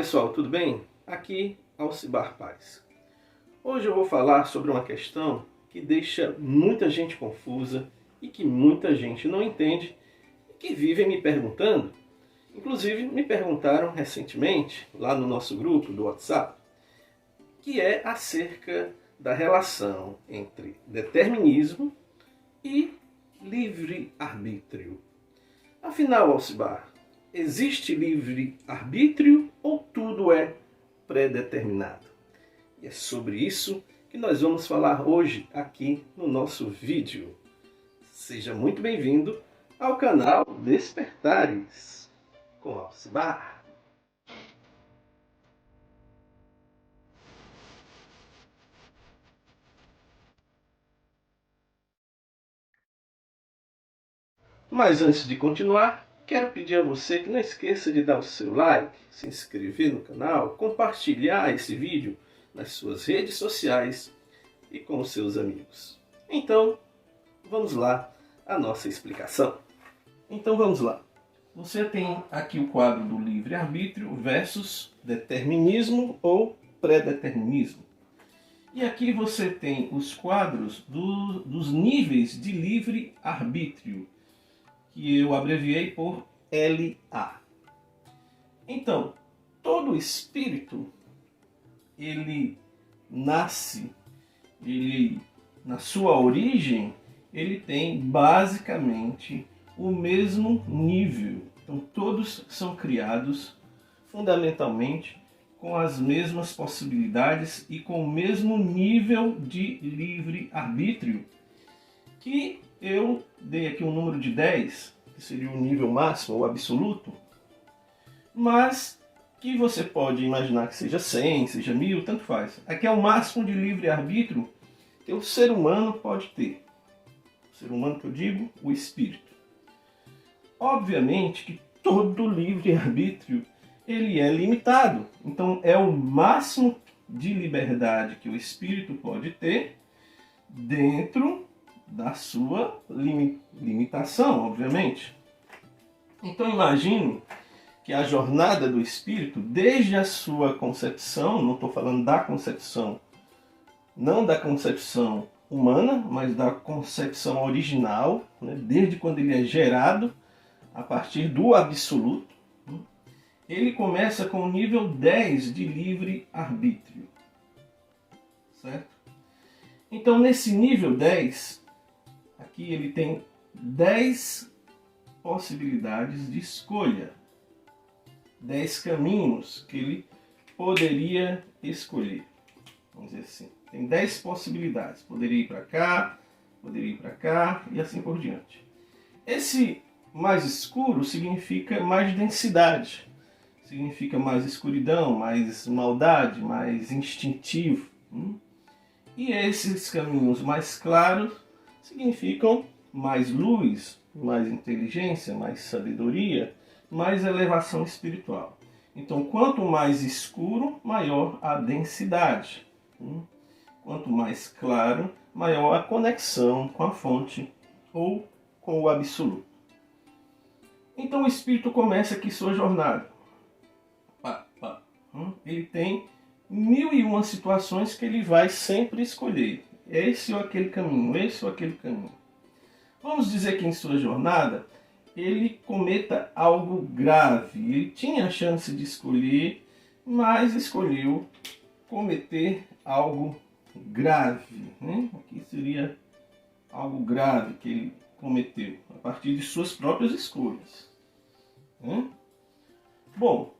pessoal, tudo bem? Aqui Alcibar Paz. Hoje eu vou falar sobre uma questão que deixa muita gente confusa e que muita gente não entende e que vivem me perguntando. Inclusive me perguntaram recentemente, lá no nosso grupo do WhatsApp, que é acerca da relação entre determinismo e livre-arbítrio. Afinal, Alcibar, existe livre-arbítrio ou tudo é predeterminado? E é sobre isso que nós vamos falar hoje aqui no nosso vídeo. Seja muito bem-vindo ao canal Despertares com Alcibar. Mas antes de continuar, quero pedir a você que não esqueça de dar o seu like, se inscrever no canal, compartilhar esse vídeo nas suas redes sociais e com os seus amigos. Então, vamos lá à nossa explicação. Então vamos lá. Você tem aqui o quadro do livre-arbítrio versus determinismo ou predeterminismo. E aqui você tem os quadros dos níveis de livre-arbítrio, que eu abreviei por LA. Então, todo espírito, ele nasce, na sua origem, ele tem basicamente o mesmo nível. Então, todos são criados fundamentalmente com as mesmas possibilidades e com o mesmo nível de livre-arbítrio, que eu dei aqui um número de 10, que seria o nível máximo ou absoluto, mas que você pode imaginar que seja 100, seja 1000, tanto faz. Aqui é o máximo de livre-arbítrio que o ser humano pode ter. O ser humano que eu digo, o espírito. Obviamente que todo livre-arbítrio ele é limitado. Então é o máximo de liberdade que o espírito pode ter dentro da sua limitação, obviamente. Então imagine que a jornada do espírito, desde a sua concepção, não estou falando da concepção, não da concepção humana, mas da concepção original, né, desde quando ele é gerado, a partir do absoluto, ele começa com o nível 10 de livre-arbítrio. Certo? Então, nesse nível 10, aqui ele tem 10 possibilidades de escolha. 10 caminhos que ele poderia escolher. Vamos dizer assim. Tem 10 possibilidades. Poderia ir para cá, poderia ir para cá e assim por diante. Esse mais escuro significa mais densidade. Significa mais escuridão, mais maldade, mais instintivo. E esses caminhos mais claros significam mais luz, mais inteligência, mais sabedoria, mais elevação espiritual. Então, quanto mais escuro, maior a densidade. Quanto mais claro, maior a conexão com a fonte ou com o absoluto. Então, o espírito começa aqui sua jornada. Ele tem 1001 situações que ele vai sempre escolher. Esse ou aquele caminho, esse ou aquele caminho. Vamos dizer que em sua jornada ele cometa algo grave. Ele tinha a chance de escolher, mas escolheu cometer algo grave. Aqui seria algo grave que ele cometeu, a partir de suas próprias escolhas. Bom,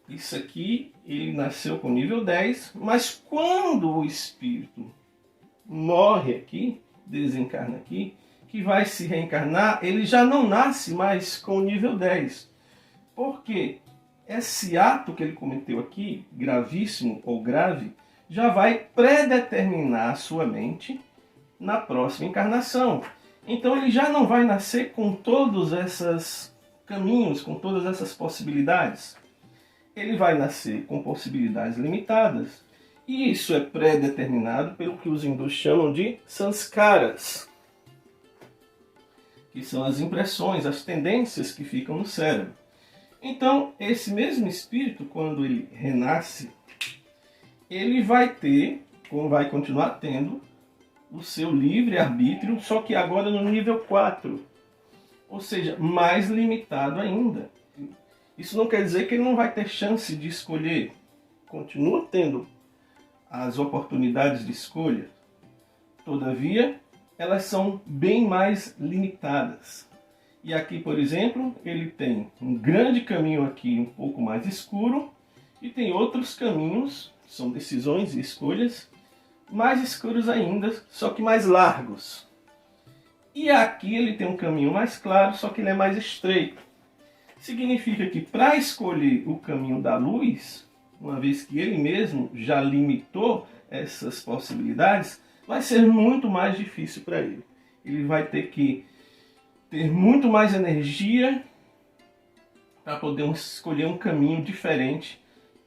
isso aqui, ele nasceu com nível 10, mas quando o espírito morre aqui, desencarna aqui, que vai se reencarnar, ele já não nasce mais com o nível 10. Porque esse ato que ele cometeu aqui, gravíssimo ou grave, já vai predeterminar a sua mente na próxima encarnação. Então ele já não vai nascer com todos esses caminhos, com todas essas possibilidades. Ele vai nascer com possibilidades limitadas. E isso é pré-determinado pelo que os hindus chamam de sanskaras, que são as impressões, as tendências que ficam no cérebro. Então, esse mesmo espírito, quando ele renasce, ele vai ter, como vai continuar tendo, o seu livre-arbítrio, só que agora no nível 4. Ou seja, mais limitado ainda. Isso não quer dizer que ele não vai ter chance de escolher. Continua tendo as oportunidades de escolha. Todavia, elas são bem mais limitadas. E aqui, por exemplo, ele tem um grande caminho aqui um pouco mais escuro e tem outros caminhos, são decisões e escolhas, mais escuros ainda, só que mais largos. E aqui ele tem um caminho mais claro, só que ele é mais estreito. Significa que para escolher o caminho da luz, uma vez que ele mesmo já limitou essas possibilidades, vai ser muito mais difícil para ele. Ele vai ter que ter muito mais energia para poder escolher um caminho diferente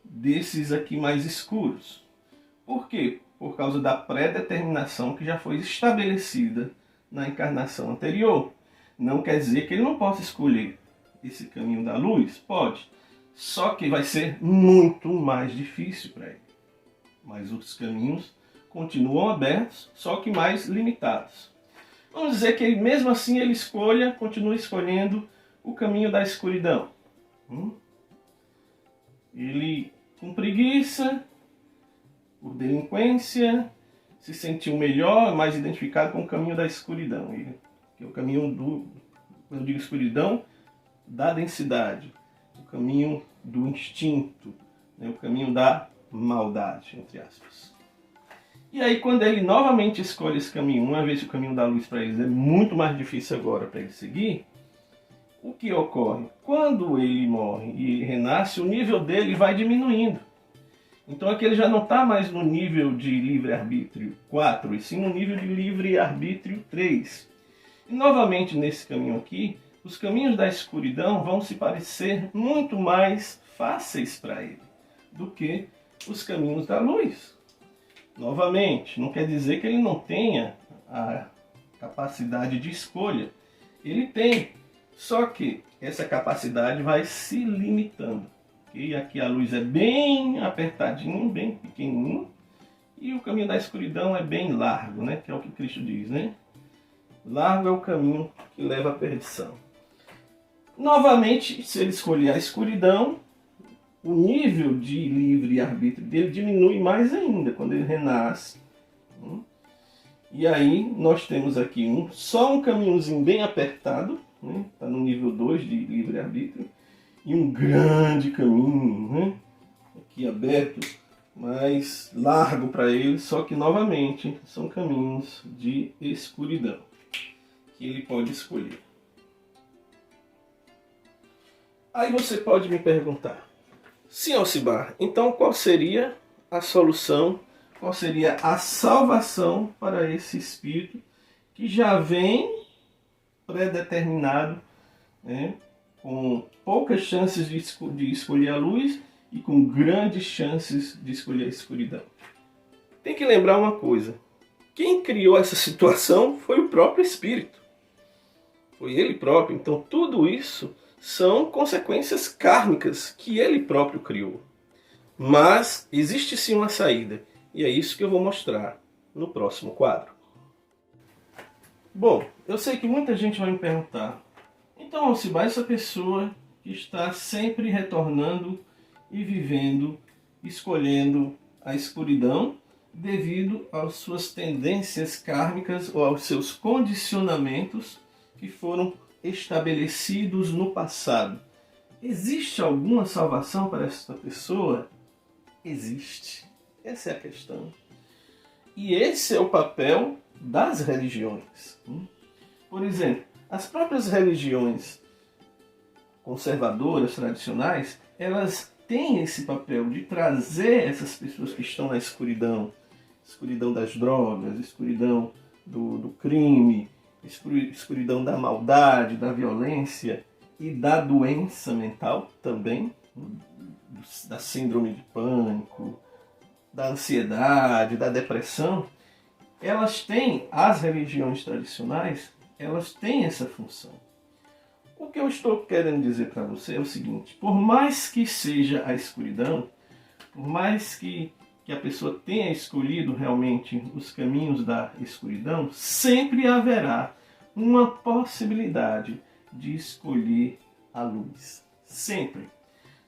desses aqui mais escuros. Por quê? Por causa da pré-determinação que já foi estabelecida na encarnação anterior. Não quer dizer que ele não possa escolher esse caminho da luz? Pode. Só que vai ser muito mais difícil para ele. Mas os caminhos continuam abertos, só que mais limitados. Vamos dizer que ele, mesmo assim ele continua escolhendo o caminho da escuridão. Ele, com preguiça, por delinquência, se sentiu melhor, mais identificado com o caminho da escuridão. Que é o caminho quando eu digo escuridão, da densidade. O caminho do instinto, né? O caminho da maldade, entre aspas. E aí, quando ele novamente escolhe esse caminho, uma vez que o caminho da luz para eles é muito mais difícil agora para ele seguir, o que ocorre? Quando ele morre e renasce, o nível dele vai diminuindo. Então aqui ele já não está mais no nível de livre-arbítrio 4, e sim no nível de livre-arbítrio 3. E novamente nesse caminho aqui, os caminhos da escuridão vão se parecer muito mais fáceis para ele do que os caminhos da luz. Novamente, não quer dizer que ele não tenha a capacidade de escolha. Ele tem, só que essa capacidade vai se limitando. E aqui a luz é bem apertadinho, bem pequenininho, e o caminho da escuridão é bem largo, né? Que é o que Cristo diz, né? Largo é o caminho que leva à perdição. Novamente, se ele escolher a escuridão, o nível de livre-arbítrio dele diminui mais ainda quando ele renasce. E aí nós temos aqui só um caminhozinho bem apertado, né? Está no nível 2 de livre-arbítrio, e um grande caminho, né? Aqui aberto, mais largo para ele, só que novamente são caminhos de escuridão que ele pode escolher. Aí você pode me perguntar: sim, Alcibar, então qual seria a solução, qual seria a salvação para esse espírito que já vem pré-determinado, né, com poucas chances de escolher a luz e com grandes chances de escolher a escuridão? Tem que lembrar uma coisa: quem criou essa situação foi o próprio espírito. Foi ele próprio. Então tudo isso são consequências kármicas que ele próprio criou. Mas existe sim uma saída, e é isso que eu vou mostrar no próximo quadro. Bom, eu sei que muita gente vai me perguntar: então, Alcibar, essa pessoa que está sempre retornando e vivendo, escolhendo a escuridão devido às suas tendências kármicas ou aos seus condicionamentos que foram estabelecidos no passado, existe alguma salvação para essa pessoa? Existe. Essa é a questão. E esse é o papel das religiões. Por exemplo, as próprias religiões conservadoras, tradicionais, elas têm esse papel de trazer essas pessoas que estão na escuridão das drogas, escuridão do crime, escuridão da maldade, da violência e da doença mental também, da síndrome de pânico, da ansiedade, da depressão. Elas têm, as religiões tradicionais, elas têm essa função. O que eu estou querendo dizer para você é o seguinte: por mais que seja a escuridão, por mais que a pessoa tenha escolhido realmente os caminhos da escuridão, sempre haverá uma possibilidade de escolher a luz. Sempre.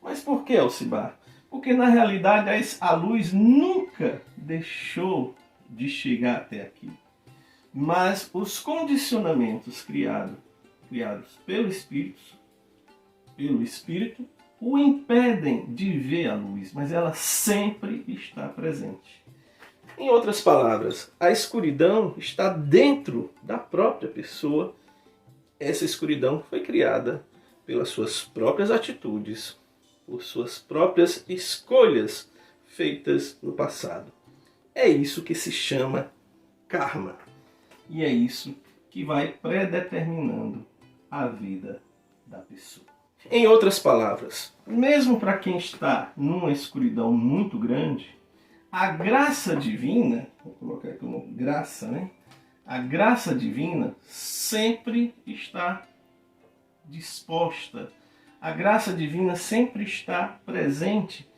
Mas por que, Alcibar? Porque na realidade a luz nunca deixou de chegar até aqui. Mas os condicionamentos criados pelo Espírito, o impedem de ver a luz, mas ela sempre está presente. Em outras palavras, a escuridão está dentro da própria pessoa. Essa escuridão foi criada pelas suas próprias atitudes, por suas próprias escolhas feitas no passado. É isso que se chama karma. E é isso que vai predeterminando a vida da pessoa. Em outras palavras, mesmo para quem está numa escuridão muito grande, a graça divina, vou colocar aqui como graça, né? A graça divina sempre está disposta. A graça divina sempre está presente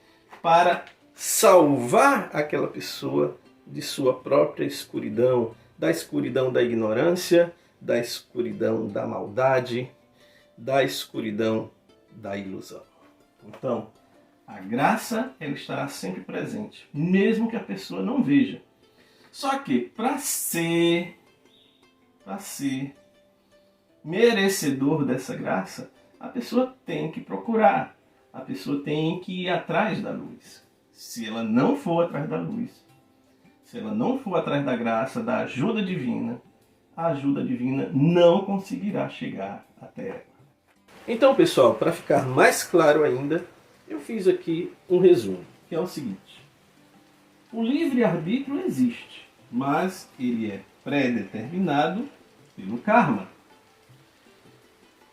para salvar aquela pessoa de sua própria escuridão, da escuridão da ignorância, da escuridão da maldade, da escuridão da ilusão. Então, a graça ela estará sempre presente, mesmo que a pessoa não veja. Só que para ser merecedor dessa graça, a pessoa tem que procurar, a pessoa tem que ir atrás da luz. Se ela não for atrás da luz, se ela não for atrás da graça, da ajuda divina, a ajuda divina não conseguirá chegar até ela. Então, pessoal, para ficar mais claro ainda, eu fiz aqui um resumo, que é o seguinte: o livre-arbítrio existe, mas ele é pré-determinado pelo karma.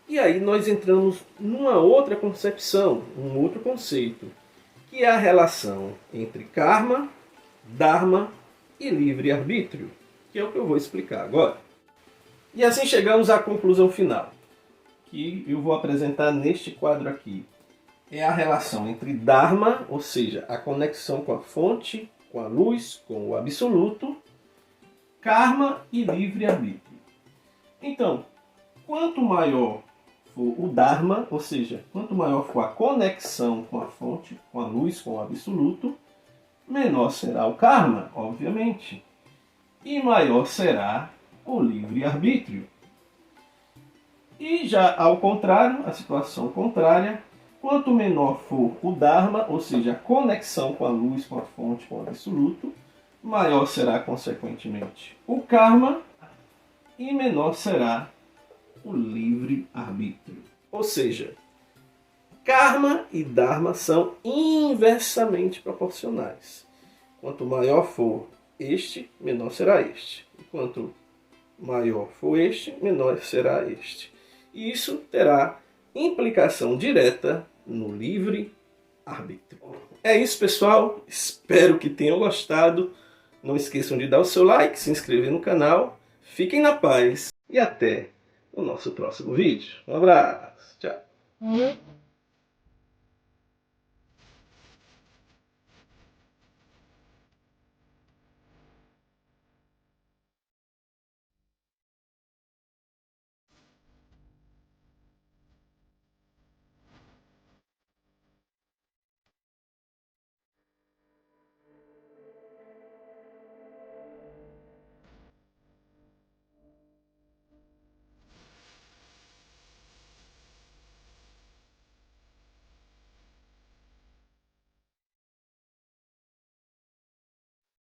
E aí nós entramos numa outra concepção, um outro conceito, que é a relação entre karma, dharma e livre-arbítrio, que é o que eu vou explicar agora. E assim chegamos à conclusão final, que eu vou apresentar neste quadro aqui. É a relação entre dharma, ou seja, a conexão com a fonte, com a luz, com o absoluto, karma e livre-arbítrio. Então, quanto maior for o dharma, ou seja, quanto maior for a conexão com a fonte, com a luz, com o absoluto, menor será o karma, obviamente, e maior será o livre-arbítrio. E já ao contrário, a situação contrária, quanto menor for o dharma, ou seja, a conexão com a luz, com a fonte, com o absoluto, maior será, consequentemente, o karma e menor será o livre-arbítrio. Ou seja, karma e dharma são inversamente proporcionais. Quanto maior for este, menor será este. E quanto maior for este, menor será este. E isso terá implicação direta no livre-arbítrio. É isso, pessoal. Espero que tenham gostado. Não esqueçam de dar o seu like, se inscrever no canal. Fiquem na paz e até o nosso próximo vídeo. Um abraço. Tchau.